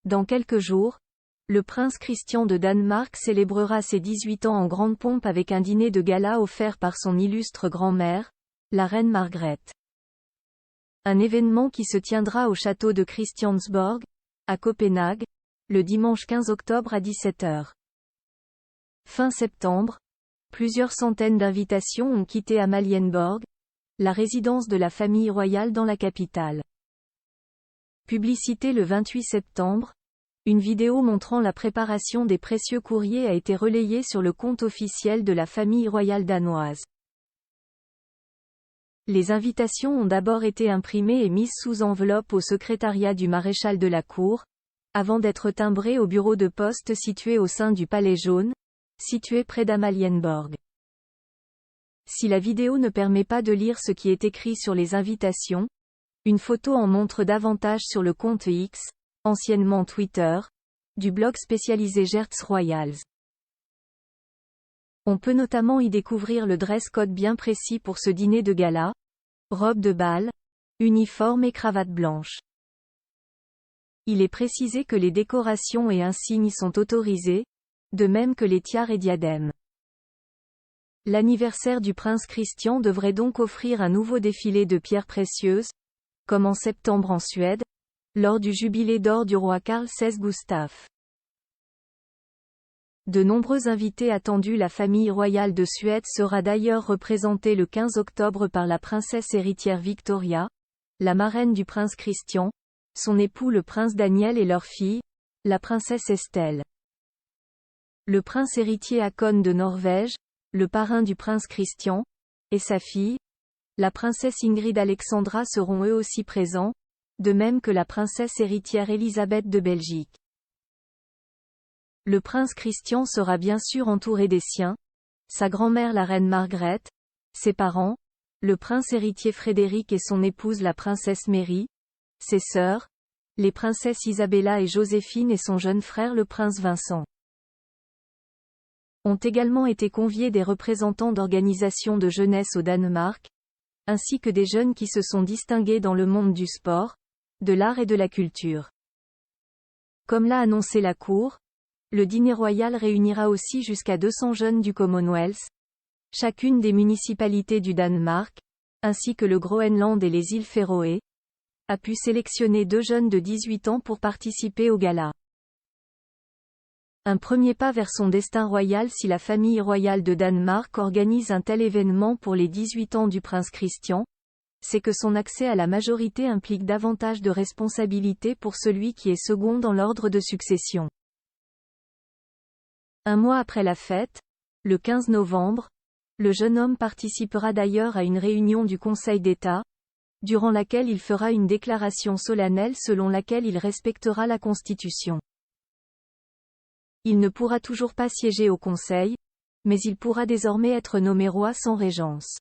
Dans quelques jours, le prince Christian de Danemark célébrera ses 18 ans en grande pompe avec un dîner de gala offert par son illustre grand-mère, la reine Margrethe. Un événement qui se tiendra au château de Christiansborg, à Copenhague, le dimanche 15 octobre à 17 h. Fin septembre, plusieurs centaines d'invitations ont quitté Amalienborg, la résidence de la famille royale dans la capitale. Publicité le 28 septembre, une vidéo montrant la préparation des précieux courriers a été relayée sur le compte officiel de la famille royale danoise. Les invitations ont d'abord été imprimées et mises sous enveloppe au secrétariat du maréchal de la cour, avant d'être timbrées au bureau de poste situé au sein du Palais jaune, situé près d'Amalienborg. Si la vidéo ne permet pas de lire ce qui est écrit sur les invitations, une photo en montre davantage sur le compte X, anciennement Twitter, du blog spécialisé Gerts Royals. On peut notamment y découvrir le dress code bien précis pour ce dîner de gala, robe de bal, uniforme et cravate blanche. Il est précisé que les décorations et insignes sont autorisés, de même que les tiares et diadèmes. L'anniversaire du prince Christian devrait donc offrir un nouveau défilé de pierres précieuses, comme en septembre en Suède, lors du jubilé d'or du roi Carl XVI Gustaf. De nombreux invités attendus. La famille royale de Suède sera d'ailleurs représentée le 15 octobre par la princesse héritière Victoria, la marraine du prince Christian, son époux le prince Daniel et leur fille, la princesse Estelle. Le prince héritier Håkon de Norvège, le parrain du prince Christian, et sa fille, la princesse Ingrid Alexandra seront eux aussi présents, de même que la princesse héritière Élisabeth de Belgique. Le prince Christian sera bien sûr entouré des siens, sa grand-mère la reine Margrethe, ses parents, le prince héritier Frédéric et son épouse la princesse Mary, ses sœurs, les princesses Isabella et Joséphine et son jeune frère le prince Vincent. Ont également été conviés des représentants d'organisations de jeunesse au Danemark, ainsi que des jeunes qui se sont distingués dans le monde du sport, de l'art et de la culture. Comme l'a annoncé la cour, le dîner royal réunira aussi jusqu'à 200 jeunes du Commonwealth, chacune des municipalités du Danemark, ainsi que le Groenland et les îles Féroé, a pu sélectionner 2 jeunes de 18 ans pour participer au gala. Un premier pas vers son destin royal si la famille royale de Danemark organise un tel événement pour les 18 ans du prince Christian, c'est que son accès à la majorité implique davantage de responsabilités pour celui qui est second dans l'ordre de succession. Un mois après la fête, le 15 novembre, le jeune homme participera d'ailleurs à une réunion du Conseil d'État, durant laquelle il fera une déclaration solennelle selon laquelle il respectera la Constitution. Il ne pourra toujours pas siéger au Conseil, mais il pourra désormais être nommé roi sans régence.